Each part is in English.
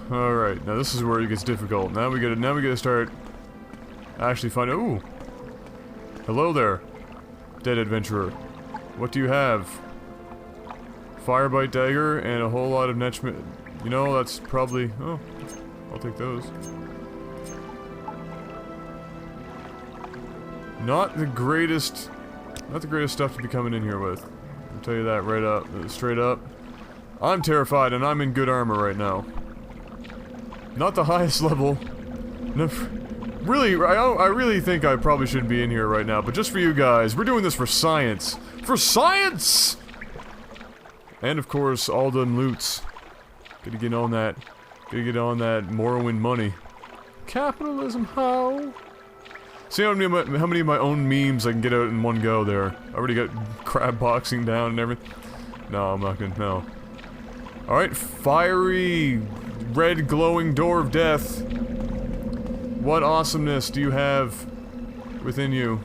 Alright, now this is where it gets difficult. Now we gotta start actually finding. Ooh! Hello there, dead adventurer. What do you have? Firebite dagger and a whole lot of netchment. You know, that's probably. Oh, I'll take those. Not the greatest stuff to be coming in here with. I'll tell you that right up, straight up. I'm terrified, and I'm in good armor right now. Not the highest level. No, really, I really think I probably shouldn't be in here right now, but just for you guys, we're doing this for science. For science! And of course, all them loots. Gotta get on that Morrowind money. Capitalism, how? See how many of my own memes I can get out in one go there. I already got crab boxing down and everything. No, I'm not gonna, no. Alright, fiery, red glowing door of death. What awesomeness do you have within you?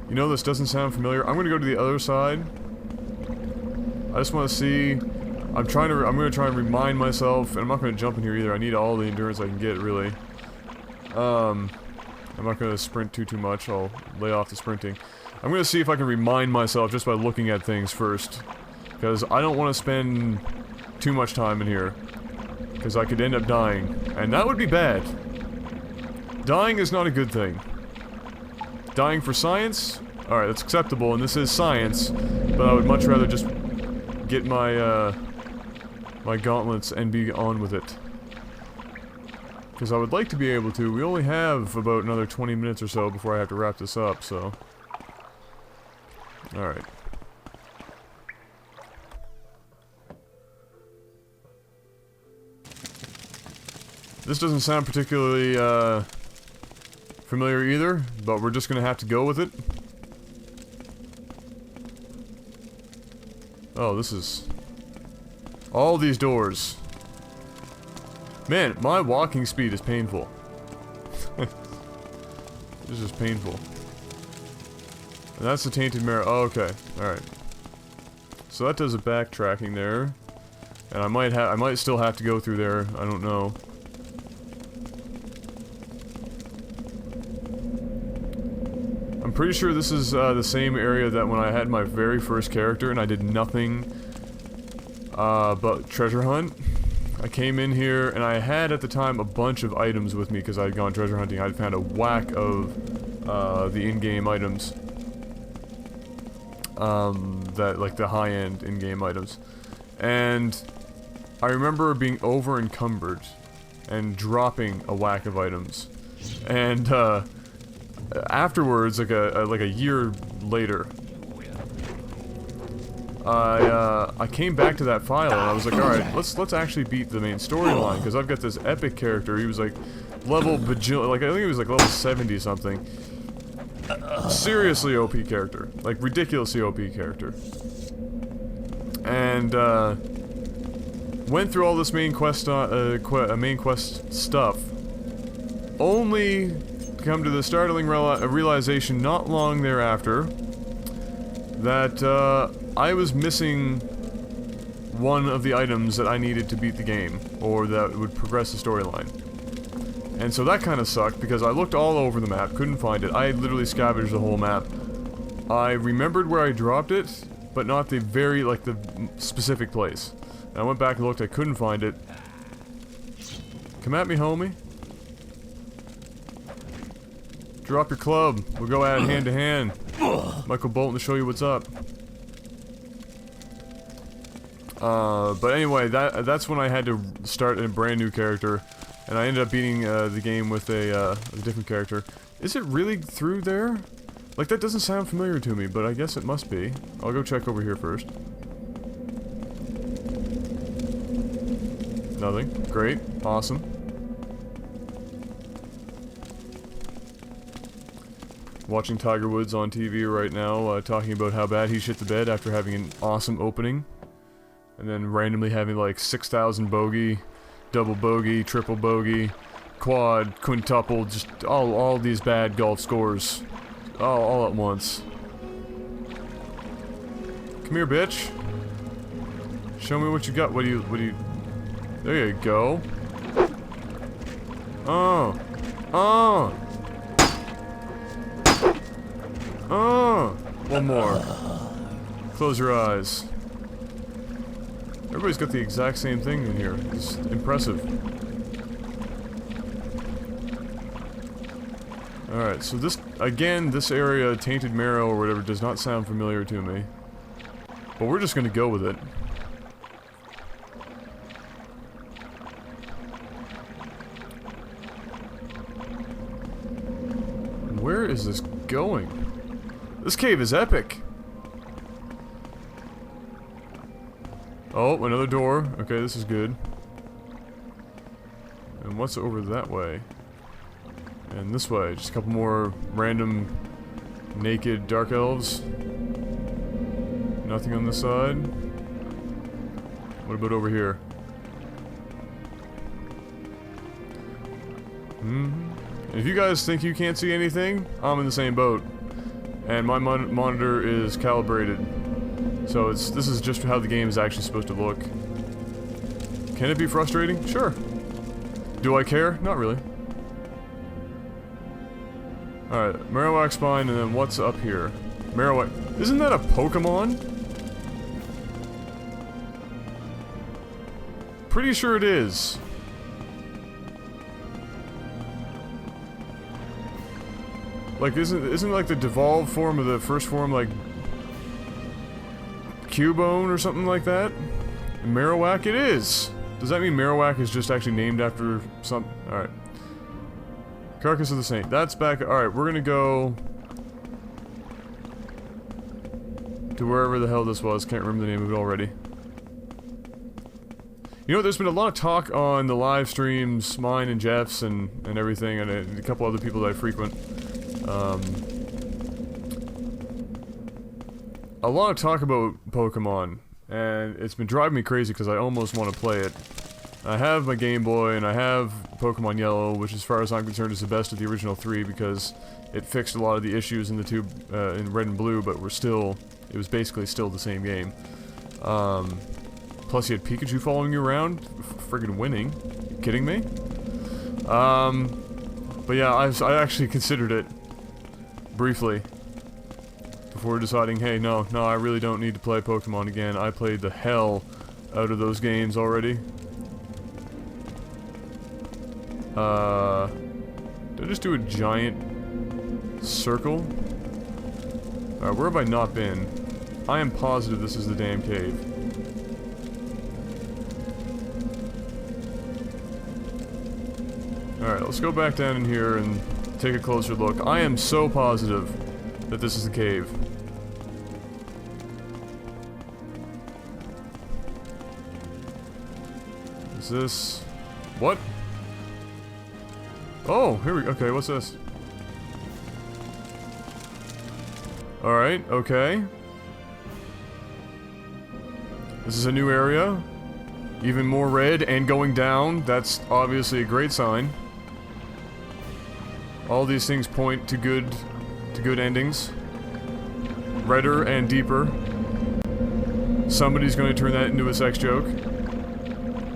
You know, this doesn't sound familiar. I'm gonna go to the other side. I just want to see. I'm gonna try and remind myself, and I'm not gonna jump in here either. I need all the endurance I can get, really. I'm not gonna sprint too much. I'll lay off the sprinting. I'm gonna see if I can remind myself just by looking at things first, because I don't want to spend too much time in here, because I could end up dying, and that would be bad. Dying is not a good thing. Dying for science? Alright, that's acceptable, and this is science, but I would much rather just get my, my gauntlets and be on with it. Because I would like to be able to. We only have about another 20 minutes or so before I have to wrap this up, so. Alright. This doesn't sound particularly, familiar either, but we're just gonna have to go with it. Oh, this is... all these doors. Man, my walking speed is painful. This is painful. And that's the tainted mirror. Oh, okay. Alright. So that does a backtracking there. And I might still have to go through there. I don't know. I'm pretty sure this is the same area that when I had my very first character and I did nothing but treasure hunt. I came in here and I had at the time a bunch of items with me because I had gone treasure hunting. I'd found a whack of the in-game items. That, like, the high-end in-game items. And I remember being over-encumbered and dropping a whack of items. And, afterwards, like a year later, I came back to that file and I was like, alright, let's actually beat the main storyline, because I've got this epic character. He was like level bajillion, like I think he was like level 70 something. Seriously OP character, like ridiculously OP character. And went through all this main quest stuff, only to come to the startling realization not long thereafter that I was missing one of the items that I needed to beat the game, or that would progress the storyline. And so that kind of sucked, because I looked all over the map, couldn't find it. I literally scavenged the whole map. I remembered where I dropped it, but not the very, like, the specific place. And I went back and looked, I couldn't find it. Come at me, homie. Drop your club. We'll go at it hand to hand. Michael Bolton to show you what's up. But anyway, that's when I had to start a brand new character, and I ended up beating the game with a different character. Is it really through there? Like, that doesn't sound familiar to me, but I guess it must be. I'll go check over here first. Nothing. Great. Awesome. Watching Tiger Woods on TV right now, talking about how bad he shit the bed after having an awesome opening. And then randomly having like 6,000 bogey, double bogey, triple bogey, quad, quintuple, just all these bad golf scores. All at once. Come here, bitch. Show me what you got. What do you... There you go. Oh. Oh. Oh. One more. Close your eyes. Everybody's got the exact same thing in here. It's impressive. Alright, so this, again, this area, Tainted Marrow or whatever, does not sound familiar to me. But we're just gonna go with it. Where is this going? This cave is epic! Oh, another door. Okay, this is good. And what's over that way? And this way, just a couple more random naked dark elves. Nothing on this side. What about over here? If you guys think you can't see anything, I'm in the same boat. And my monitor is calibrated. So this is just how the game is actually supposed to look. Can it be frustrating? Sure. Do I care? Not really. Alright, Marowak Spine, and then what's up here? Marowak... Isn't that a Pokemon? Pretty sure it is. Like, isn't like the devolved form of the first form, like... Cubone or something like that? Marowak it is! Does that mean Marowak is just actually named after some... Alright. Carcass of the Saint. That's back... Alright, we're gonna go... to wherever the hell this was. Can't remember the name of it already. You know, there's been a lot of talk on the live streams, mine and Jeff's and everything, and a couple other people that I frequent. A lot of talk about Pokemon, and it's been driving me crazy because I almost want to play it. I have my Game Boy, and I have Pokemon Yellow, which as far as I'm concerned is the best of the original three because it fixed a lot of the issues in the two, in Red and Blue, but it was basically still the same game. Plus you had Pikachu following you around, friggin' winning. You kidding me? But yeah, I actually considered it briefly before deciding, hey, no, I really don't need to play Pokemon again. I played the hell out of those games already. Did I just do a giant circle? Alright, where have I not been? I am positive this is the damn cave. Alright, let's go back down in here and take a closer look. I am so positive that this is the cave. Is this... What? Oh, here we go. Okay, what's this? Alright, okay. This is a new area. Even more red and going down. That's obviously a great sign. All these things point to good endings. Redder and deeper. Somebody's going to turn that into a sex joke.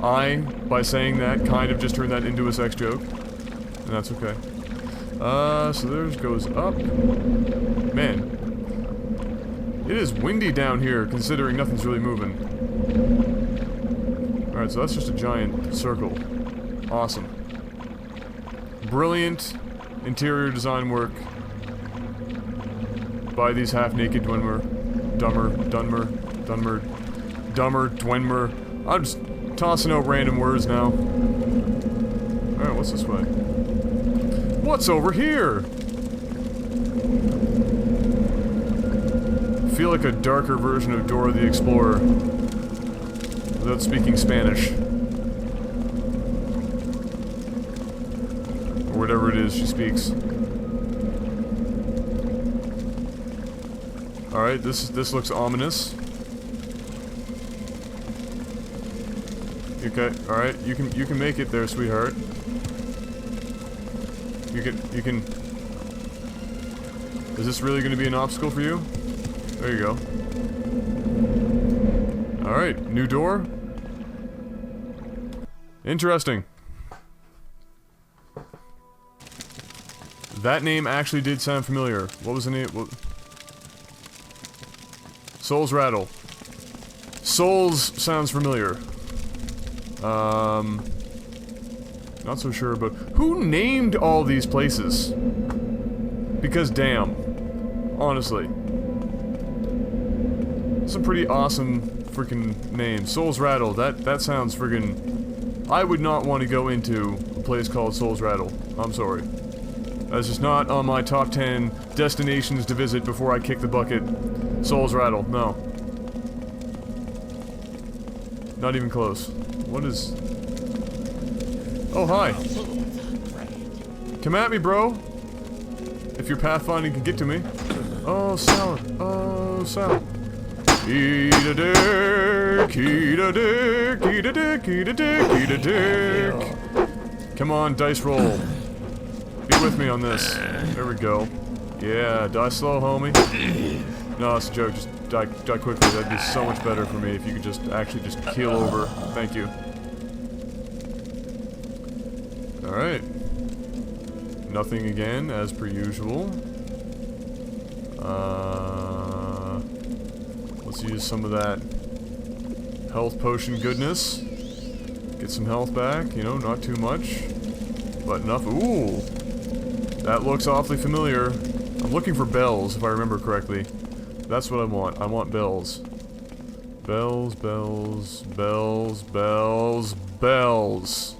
I, by saying that, kind of just turned that into a sex joke. And that's okay. So theirs goes up. Man. It is windy down here, considering nothing's really moving. Alright, so that's just a giant circle. Awesome. Brilliant interior design work by these half-naked Dwenmer. Dwenmer. I'm just tossing out random words now. Alright, what's this way? What's over here? I feel like a darker version of Dora the Explorer. Without speaking Spanish. Or whatever it is she speaks. Alright, this looks ominous. Okay, alright, you can make it there, sweetheart. You can... Is this really gonna be an obstacle for you? There you go. Alright, new door. Interesting. That name actually did sound familiar. What was the name? What? Souls Rattle. Souls sounds familiar. Not so sure, but who named all these places? Because damn. Honestly. Some pretty awesome freaking names. Souls Rattle, that sounds friggin'... I would not want to go into a place called Souls Rattle. I'm sorry. That's just not on my top 10 destinations to visit before I kick the bucket. Souls Rattle, no. Not even close. What is... Oh, hi. Come at me, bro. If your pathfinding can get to me. Oh, salad. Oh, salad. Eat a dick, eat a dick, eat a dick, eat a dick, eat a dick. Come on, dice roll. Be with me on this. There we go. Yeah, die slow, homie. No, it's a joke. Just die quickly. That'd be so much better for me if you could just actually just keel over. Thank you. Alright. Nothing again, as per usual. Let's use some of that health potion goodness. Get some health back, you know, not too much. But enough. Ooh! That looks awfully familiar. I'm looking for bells, if I remember correctly. That's what I want. I want bells. Bells, bells, bells, bells, bells.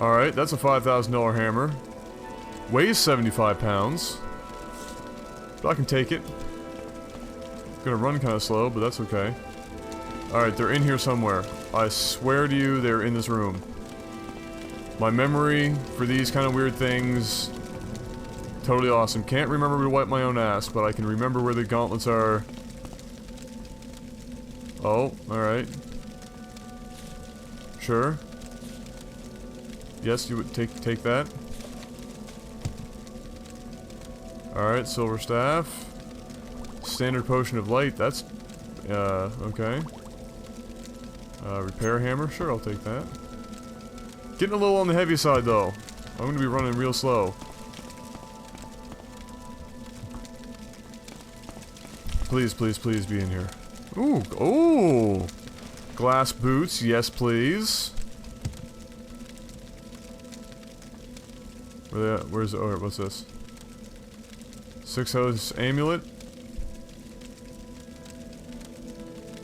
Alright, that's a $5,000 hammer. Weighs 75 pounds. But I can take it. Gonna run kind of slow, but that's okay. Alright, they're in here somewhere. I swear to you, they're in this room. My memory for these kind of weird things... Totally awesome. Can't remember to wipe my own ass, but I can remember where the gauntlets are. Oh, alright. Sure. Yes, you would take that. Alright, silver staff. Standard potion of light, that's... okay. Repair hammer, sure, I'll take that. Getting a little on the heavy side, though. I'm gonna be running real slow. Please, please, please be in here. Ooh, ooh! Glass boots, yes please. Where they at? Where's... oh, what's this? Six House Amulet.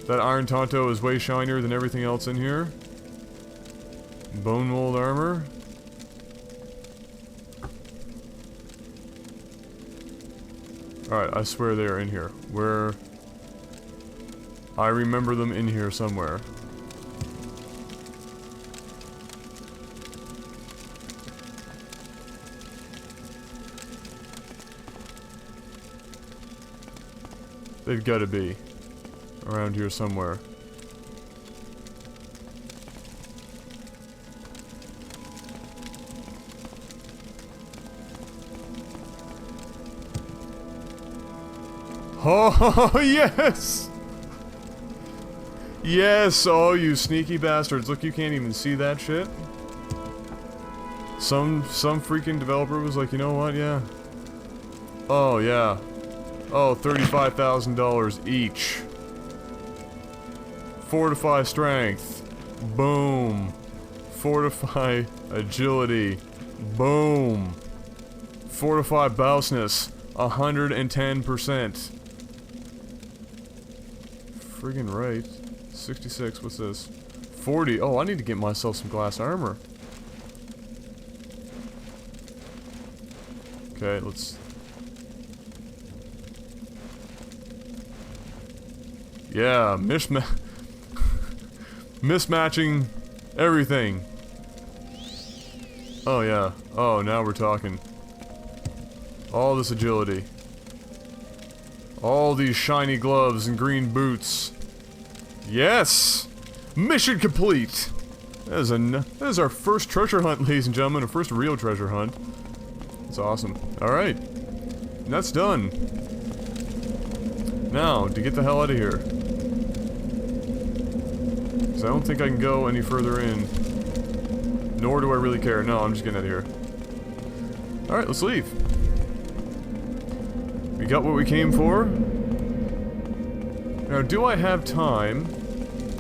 That Iron Tonto is way shinier than everything else in here. Bone mold armor. Alright, I swear they are in here. Where... I remember them in here somewhere. They've got to be around here somewhere. Oh, yes! Yes! Oh, you sneaky bastards. Look, you can't even see that shit. Some freaking developer was like, you know what, yeah. Oh, yeah. Oh, $35,000 each. Fortify strength. Boom. Fortify agility. Boom. Fortify bouseness. 110%. Friggin' right. 66, what's this? 40. Oh, I need to get myself some glass armor. Okay, let's... yeah, mismatching everything. Oh yeah. Oh, now we're talking. All this agility. All these shiny gloves and green boots. Yes! Mission complete! That is our first treasure hunt, ladies and gentlemen. Our first real treasure hunt. That's awesome. Alright. And that's done. Now, to get the hell out of here. Because I don't think I can go any further in. Nor do I really care. No, I'm just getting out of here. Alright, let's leave. We got what we came for. Now, do I have time?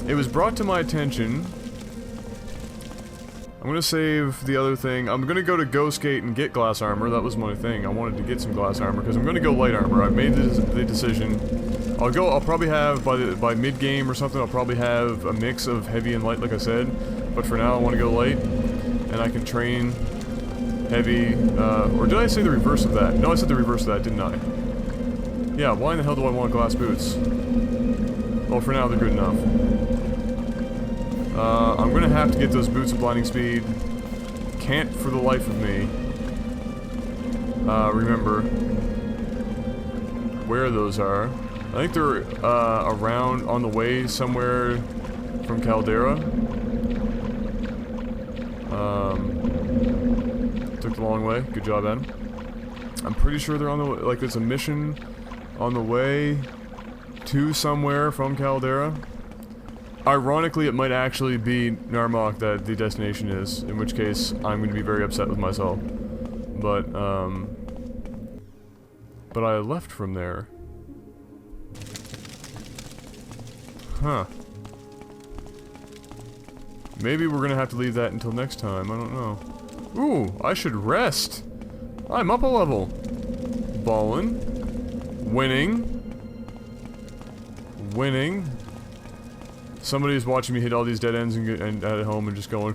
It was brought to my attention. I'm gonna save the other thing. I'm gonna go to Ghost Gate and get glass armor. That was my thing. I wanted to get some glass armor because I'm gonna go light armor. I've made the decision. I'll probably have, by mid-game or something, I'll probably have a mix of heavy and light, like I said. But for now, I want to go light. And I can train heavy, or did I say the reverse of that? No, I said the reverse of that, didn't I? Yeah, why in the hell do I want glass boots? Well, for now, they're good enough. I'm gonna have to get those boots of blinding speed. Can't for the life of me remember where those are. I think they're around on the way somewhere from Caldera. Took the long way. Good job, Adam. I'm pretty sure they're on the way. Like, there's a mission on the way to somewhere from Caldera. Ironically, it might actually be Narmok that the destination is, in which case I'm going to be very upset with myself. But I left from there. Huh. Maybe we're gonna have to leave that until next time, I don't know. Ooh, I should rest! I'm up a level! Ballin'. Winning. Winning. Somebody's watching me hit all these dead ends and at home and just going,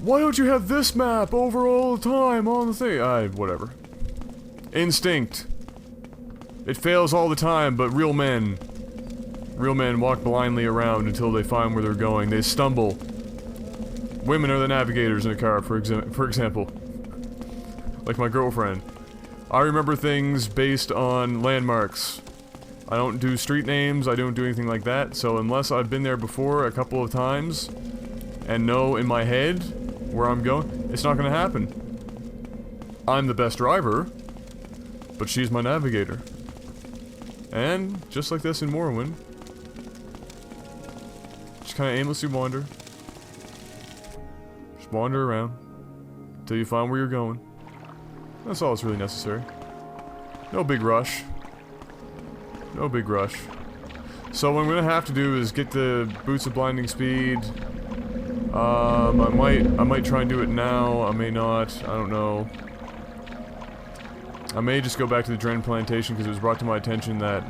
why don't you have this map over all the time on the thing? Whatever. Instinct. It fails all the time, but real men walk blindly around until they find where they're going. They stumble. Women are the navigators in a car, for example. Like my girlfriend. I remember things based on landmarks. I don't do street names, I don't do anything like that, so unless I've been there before a couple of times and know in my head where I'm going, it's not gonna happen. I'm the best driver, but she's my navigator. And, just like this in Morrowind, just kinda aimlessly wander. Just wander around until you find where you're going. That's all that's really necessary. No big rush. No big rush. So what I'm gonna have to do is get the boots of blinding speed. I might try and do it now. I may not. I don't know. I may just go back to the Dren plantation because it was brought to my attention that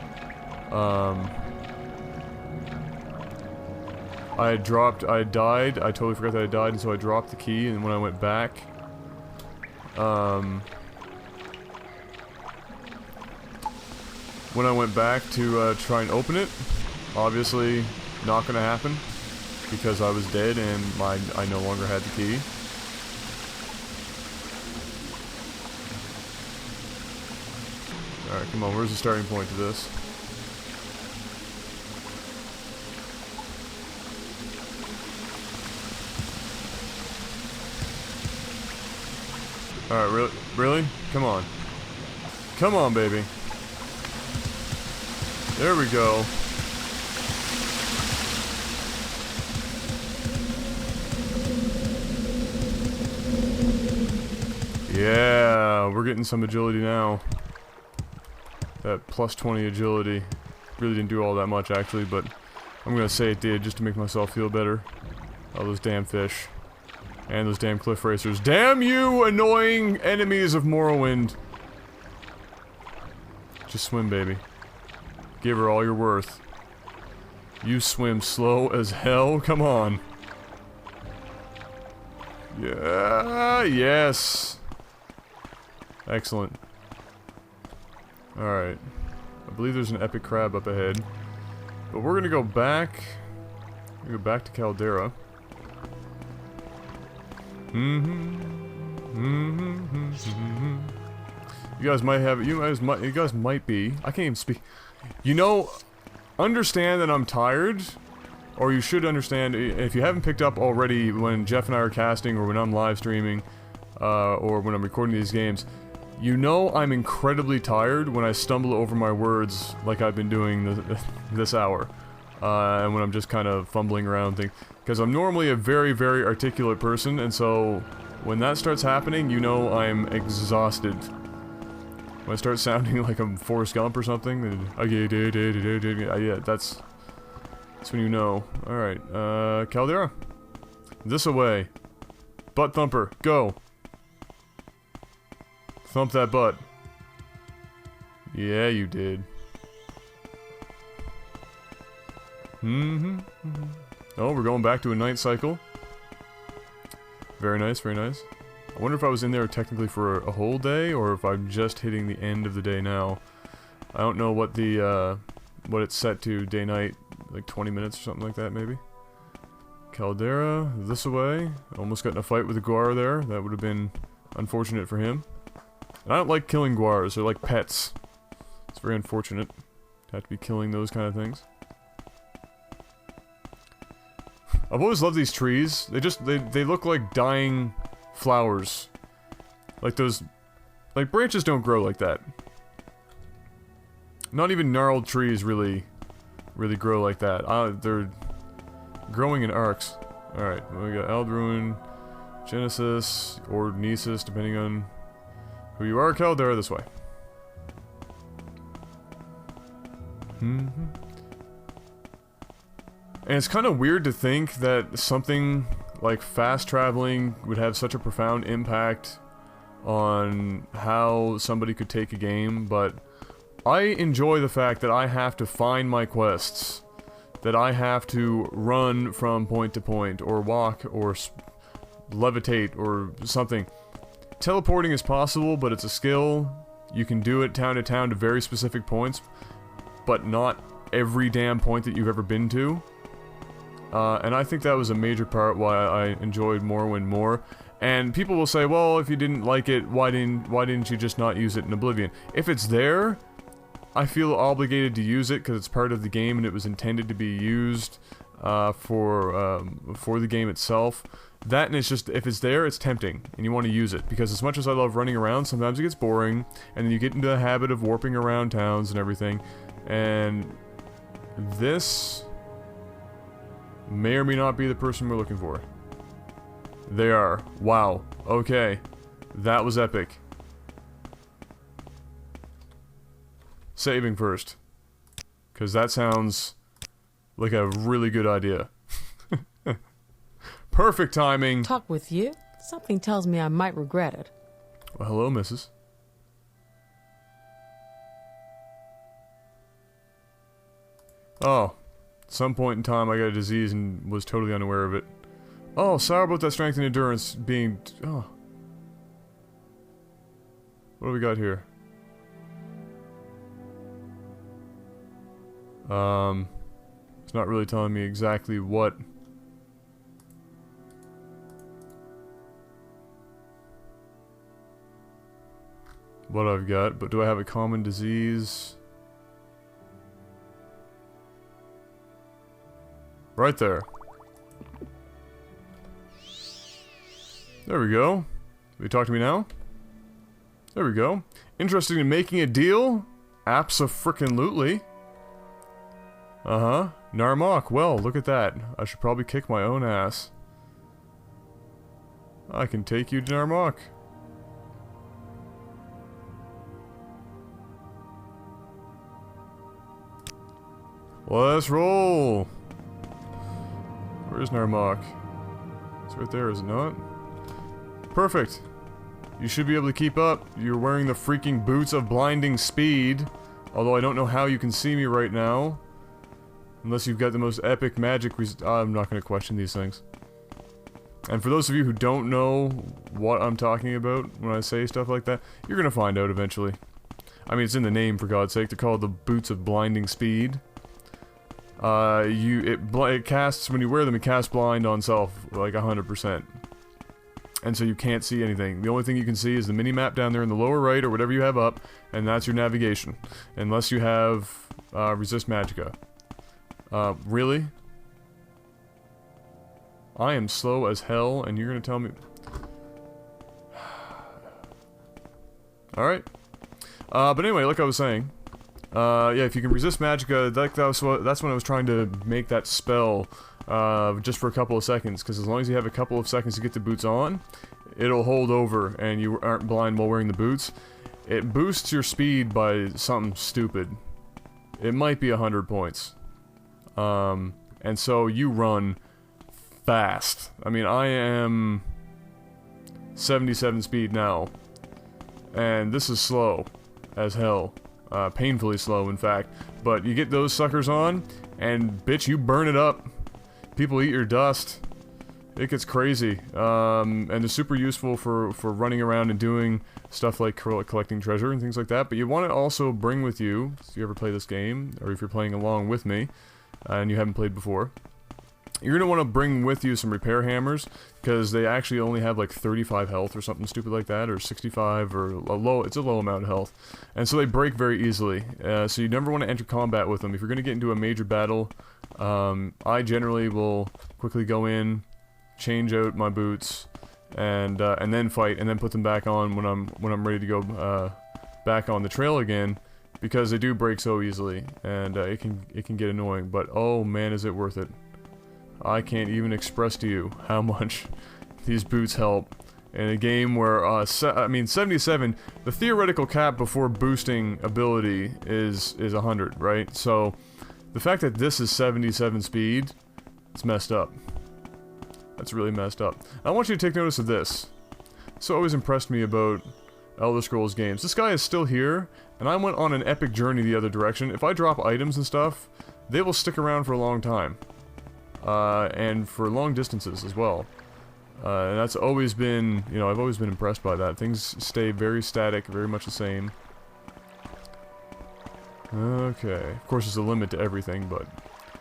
I had died. I totally forgot that I died, and so I dropped the key. And when I went back, to try and open it, obviously not gonna happen because I was dead and I no longer had the key. Alright, come on, where's the starting point to this? Alright, really? Come on. Come on, baby. There we go. Yeah, we're getting some agility now. That plus 20 agility really didn't do all that much actually, but I'm gonna say it did just to make myself feel better. Oh, those damn fish. And those damn cliff racers. Damn you, annoying enemies of Morrowind! Just swim, baby. Give her all you're worth. You swim slow as hell? Come on. Yeah, yes. Excellent. Alright. I believe there's an epic crab up ahead. But we're gonna go back. We're gonna go back to Caldera. You guys might have, you guys might be, I can't even speak. You know, understand that I'm tired, or you should understand, if you haven't picked up already when Jeff and I are casting, or when I'm live streaming, or when I'm recording these games, You know I'm incredibly tired when I stumble over my words like I've been doing this hour. And when I'm just kind of fumbling around things. Because I'm normally a very, very articulate person, and so when that starts happening, you know I'm exhausted. When I start sounding like I'm Forrest Gump or something, yeah, that's when you know. Alright, Caldera. This away. Butt thumper, go. Thump that butt. Yeah, you did. Oh, we're going back to a night cycle. Very nice, very nice. I wonder if I was in there technically for a whole day, or if I'm just hitting the end of the day now. I don't know what the, what it's set to, day-night, like 20 minutes or something like that, maybe? Caldera, this away. Almost got in a fight with a guar there. That would have been unfortunate for him. And I don't like killing guars, they're like pets. It's very unfortunate to have to be killing those kind of things. I've always loved these trees. They look like dying flowers. Like those, like branches don't grow like that. Not even gnarled trees really grow like that. They're growing in arcs. Alright, we got Aldruin, Genesis, or Nesis, depending on who you are. Caldera, this way. And it's kind of weird to think that something like fast traveling would have such a profound impact on how somebody could take a game, but I enjoy the fact that I have to find my quests, that I have to run from point to point, or walk, or levitate, or something. Teleporting is possible, but it's a skill. You can do it town to town to very specific points, but not every damn point that you've ever been to. And I think that was a major part why I enjoyed Morrowind more. And people will say, well, if you didn't like it, why didn't you just not use it in Oblivion? If it's there, I feel obligated to use it because it's part of the game and it was intended to be used for the game itself. That, and it's just, if it's there, it's tempting, and you want to use it. Because as much as I love running around, sometimes it gets boring, and then you get into the habit of warping around towns and everything. And this may or may not be the person we're looking for. They are. Wow. Okay. That was epic. Saving first. Because that sounds like a really good idea. Perfect timing. Talk with you? Something tells me I might regret it. Well, hello, missus. Oh. At some point in time, I got a disease and was totally unaware of it. Oh, sorry about that strength and endurance being... Oh. What do we got here? It's not really telling me exactly what... I've got, but do I have a common disease? Right there. There we go. Will you talk to me now? There we go. Interested in making a deal? Abso-frickin-lutely. Uh-huh. Narmok. Well, look at that. I should probably kick my own ass. I can take you to Narmok. Let's roll! Where's Narmok? It's right there, is it not? Perfect! You should be able to keep up. You're wearing the freaking boots of blinding speed. Although I don't know how you can see me right now. Unless you've got the most epic magic I'm not going to question these things. And for those of you who don't know what I'm talking about when I say stuff like that, you're going to find out eventually. I mean, it's in the name, for God's sake. They're called the boots of blinding speed. It casts, when you wear them, it casts blind on self, like 100%. And so you can't see anything. The only thing you can see is the mini-map down there in the lower right, or whatever you have up, and that's your navigation. Unless you have, Resist Magicka. Really? I am slow as hell, and you're gonna tell me... Alright. But anyway, like I was saying, yeah, if you can resist magicka, that's when I was trying to make that spell, just for a couple of seconds, because as long as you have a couple of seconds to get the boots on, it'll hold over, and you aren't blind while wearing the boots. It boosts your speed by something stupid. It might be 100 points. And so you run fast. I mean, I am 77 speed now, and this is slow as hell. Painfully slow, in fact. But you get those suckers on, and bitch, you burn it up. People eat your dust. It gets crazy. And they're super useful for running around and doing stuff like collecting treasure and things like that. But you want to also bring with you, if you ever play this game, or if you're playing along with me, and you haven't played before, you're going to want to bring with you some repair hammers, because they actually only have like 35 health or something stupid like that, or 65, or it's a low amount of health. And so they break very easily, so you never want to enter combat with them. If you're going to get into a major battle, I generally will quickly go in, change out my boots, and then fight, and then put them back on when I'm ready to go back on the trail again, because they do break so easily, and it can get annoying. But oh man, is it worth it! I can't even express to you how much these boots help in a game where, I mean, 77, the theoretical cap before boosting ability is 100, right? So, the fact that this is 77 speed, it's messed up. That's really messed up. I want you to take notice of this. This always impressed me about Elder Scrolls games. This guy is still here, and I went on an epic journey the other direction. If I drop items and stuff, they will stick around for a long time. And for long distances as well. And that's always been, you know, I've always been impressed by that. Things stay very static, very much the same. Okay, of course there's a limit to everything, but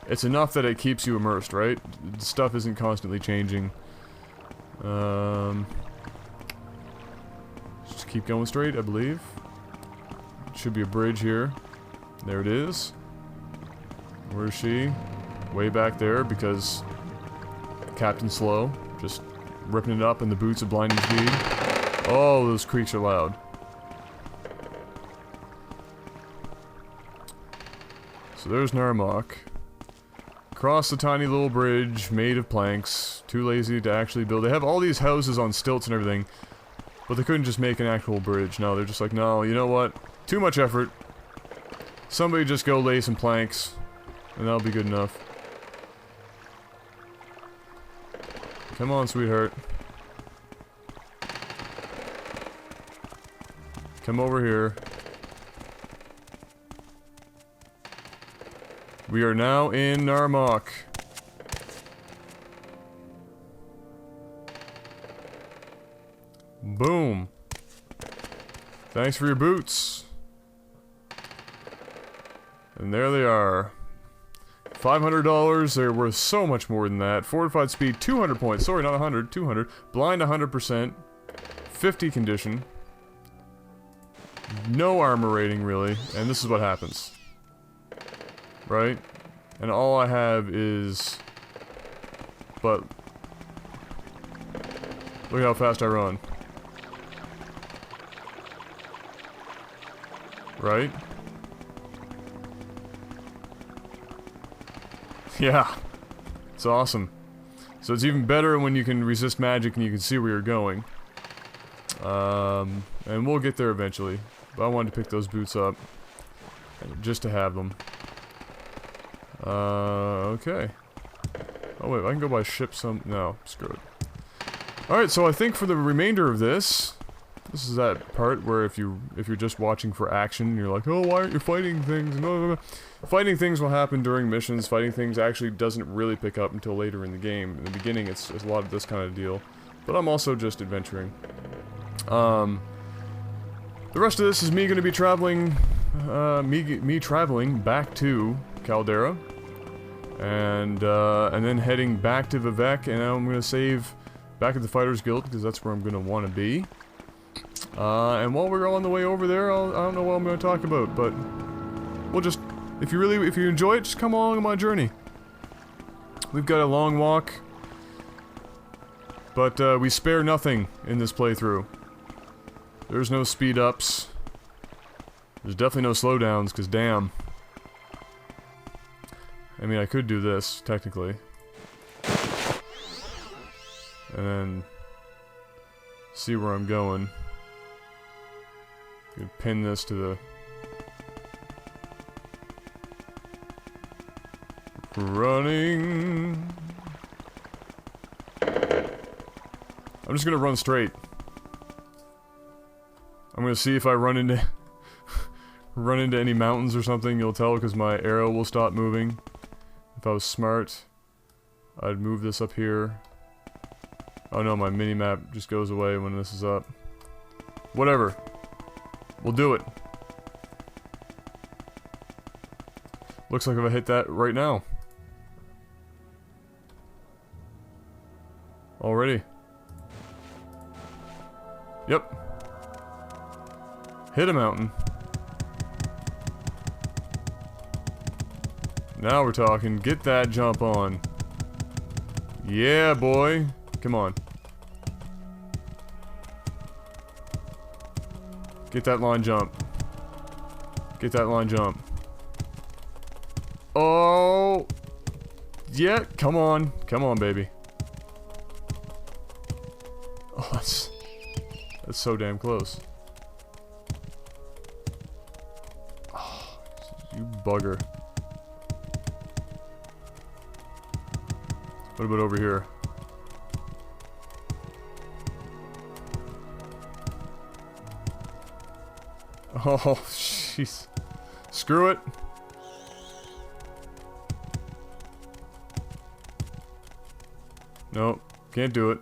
it's enough that it keeps you immersed, right? Stuff isn't constantly changing. Just keep going straight, I believe. Should be a bridge here. There it is. Where is she? Way back there, because Captain Slow, just ripping it up in the boots of blinding speed. Oh, those creaks are loud. So there's Narmak. Cross the tiny little bridge made of planks. Too lazy to actually build. They have all these houses on stilts and everything, but they couldn't just make an actual bridge. No, they're just like, no, you know what? Too much effort. Somebody just go lay some planks, and that'll be good enough. Come on, sweetheart. Come over here. We are now in Narmak. Boom. Thanks for your boots. And there they are. $500, they're worth so much more than that. Fortified speed, 200 points. Sorry, not 100, 200. Blind, 100%. 50 condition. No armor rating, really. And this is what happens. Right? And all I have is... But... Look how fast I run. Right? Yeah, it's awesome. So it's even better when you can resist magic and you can see where you're going. And we'll get there eventually. But I wanted to pick those boots up just to have them. Okay. Oh wait, I can go by ship some... No, screw it. Alright, so I think for the remainder of this... This is that part where if you're just watching for action, you're like, oh, why aren't you fighting things? No. Fighting things will happen during missions. Fighting things actually doesn't really pick up until later in the game. In the beginning, it's a lot of this kind of deal. But I'm also just adventuring. The rest of this is me going to be traveling, me traveling back to Caldera, and then heading back to Vivek, and I'm going to save back at the Fighters Guild because that's where I'm going to want to be. And while we're on the way over there, I don't know what I'm going to talk about, but we'll just, if you enjoy it, just come along on my journey. We've got a long walk, but we spare nothing in this playthrough. There's no speed ups. There's definitely no slowdowns, because damn. I mean, I could do this, technically. And then see where I'm going. Could pin this to the running. I'm just gonna run straight. I'm gonna see if I run into run into any mountains or something. You'll tell because my arrow will stop moving. If I was smart, I'd move this up here. Oh no, my mini-map just goes away when this is up. Whatever. We'll do it. Looks like if I hit that right now. Already. Yep. Hit a mountain. Now we're talking. Get that jump on. Yeah, boy. Come on. Get that line jump. Get that line jump. Oh! Yeah, come on. Come on, baby. Oh, that's so damn close. Oh, you bugger. What about over here? Oh, jeez. Screw it. Nope, can't do it.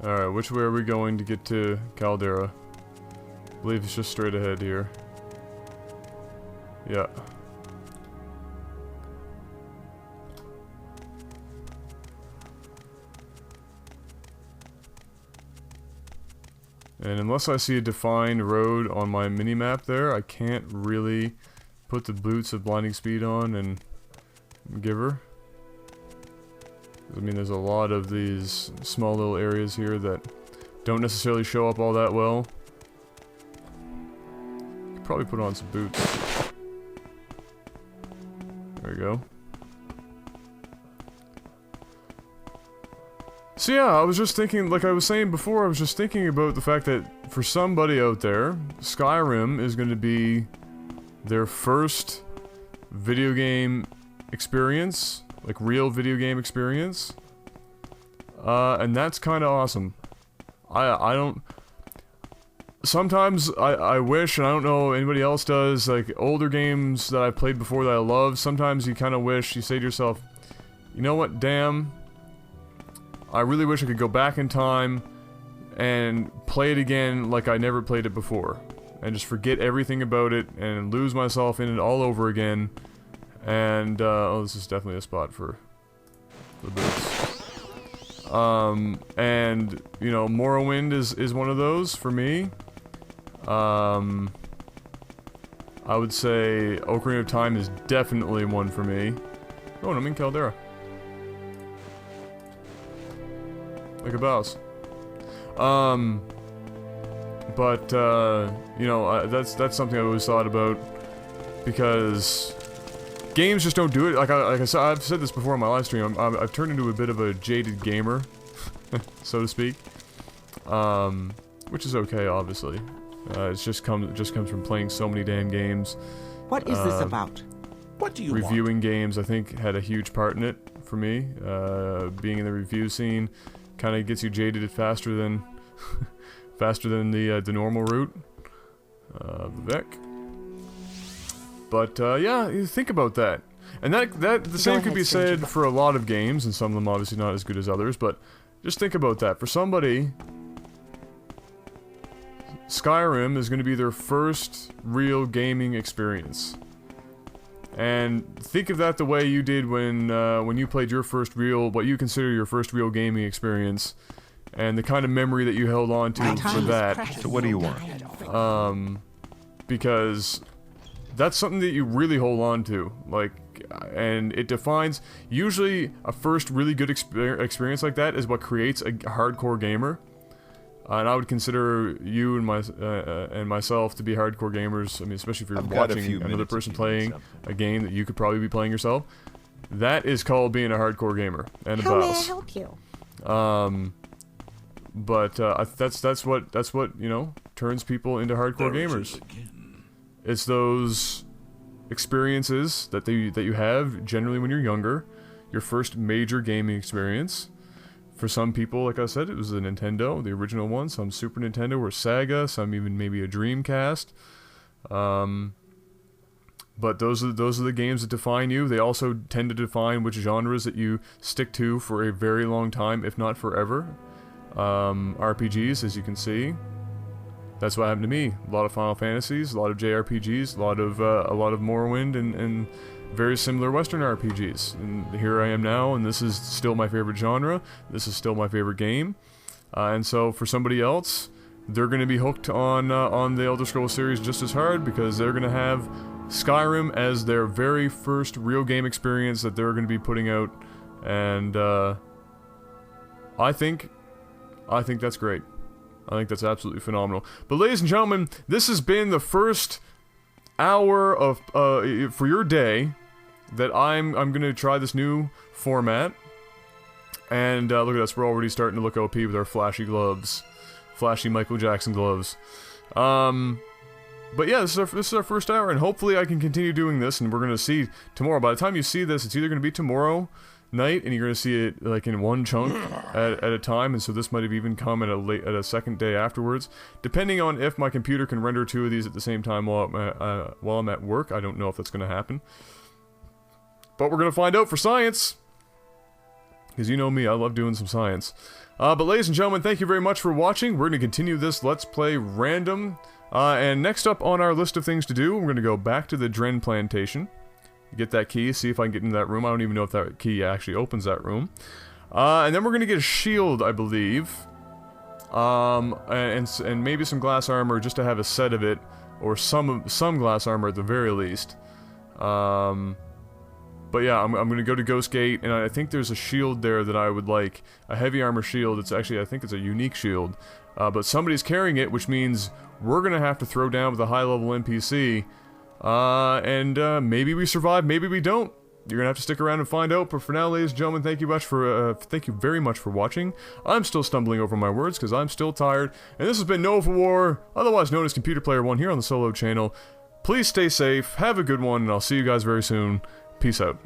Alright, which way are we going to get to Caldera? I believe it's just straight ahead here. Yeah. And unless I see a defined road on my mini-map there, I can't really put the boots of blinding speed on and give her. I mean, there's a lot of these small little areas here that don't necessarily show up all that well. Could probably put on some boots. There we go. So yeah, I was just thinking, like I was saying before, I was just thinking about the fact that for somebody out there, Skyrim is going to be their first video game experience, like real video game experience, and that's kind of awesome. I don't... Sometimes I wish, and I don't know anybody else does, like older games that I've played before that I love, sometimes you kind of wish, you say to yourself, you know what, damn, I really wish I could go back in time and play it again like I never played it before. And just forget everything about it and lose myself in it all over again. And, oh, this is definitely a spot for the boots. And, you know, Morrowind is one of those for me. I would say Ocarina of Time is definitely one for me. Oh, and I'm in Caldera. Like a boss. But, you know, that's something I've always thought about, because games just don't do it. Like I said, I've said this before on my live stream, I've turned into a bit of a jaded gamer, so to speak. Which is okay, obviously. It just comes from playing so many damn games. What is this about? What do you want? Reviewing games, I think, had a huge part in it for me. Being in the review scene kind of gets you jaded faster than the normal route. Vivek. But yeah, you think about that, and that the same could be said for a lot of games, and some of them obviously not as good as others. But just think about that. For somebody, Skyrim is going to be their first real gaming experience. And think of that the way you did when you played your first real, what you consider your first real gaming experience, and the kind of memory that you held on to for that. So what do you want? Because that's something that you really hold on to. Like, and it defines, usually a first really good experience like that is what creates a hardcore gamer. And I would consider you and myself to be hardcore gamers. I mean, especially if you're watching another person playing a game that you could probably be playing yourself. That is called being a hardcore gamer. And How may I help you? But that's what you know turns people into hardcore gamers. It's those experiences that you have generally when you're younger, your first major gaming experience. For some people, like I said, it was the Nintendo, the original one. Some Super Nintendo or Sega. Some even maybe a Dreamcast. But those are the games that define you. They also tend to define which genres that you stick to for a very long time, if not forever. RPGs, as you can see, that's what happened to me. A lot of Final Fantasies, a lot of JRPGs, a lot of Morrowind, and very similar Western RPGs. And here I am now, and this is still my favorite genre. This is still my favorite game. And so for somebody else, they're going to be hooked on the Elder Scrolls series just as hard, because they're going to have Skyrim as their very first real game experience that they're going to be putting out. And I think that's great. I think that's absolutely phenomenal. But ladies and gentlemen, this has been the first hour of for your day that I'm gonna try this new format. And look at us, we're already starting to look OP with our flashy gloves, flashy Michael Jackson gloves. But yeah, this is our first hour, and hopefully I can continue doing this, and we're gonna see tomorrow. By the time you see this, it's either gonna be tomorrow night, and you're gonna see it like in one chunk at a time, and so this might have even come at a second day afterwards, depending on if my computer can render two of these at the same time while I'm at work. I don't know if that's gonna happen, but we're gonna find out for science, because you know me, I love doing some science. But ladies and gentlemen, thank you very much for watching. We're gonna continue this Let's Play random, and next up on our list of things to do, we're gonna go back to the Dren Plantation. Get that key, see if I can get into that room. I don't even know if that key actually opens that room. And then we're gonna get a shield, I believe. And maybe some glass armor just to have a set of it, or some glass armor at the very least. But yeah, I'm gonna go to Ghost Gate, and I think there's a shield there that I would like. A heavy armor shield. It's actually, I think it's a unique shield. But somebody's carrying it, which means we're gonna have to throw down with a high-level NPC. And maybe we survive, maybe we don't. You're gonna have to stick around and find out. But for now, ladies and gentlemen, thank you very much for watching. I'm still stumbling over my words because I'm still tired. And this has been Nova War, otherwise known as Computer Player 1 here on the Solo channel. Please stay safe, have a good one, and I'll see you guys very soon. Peace out.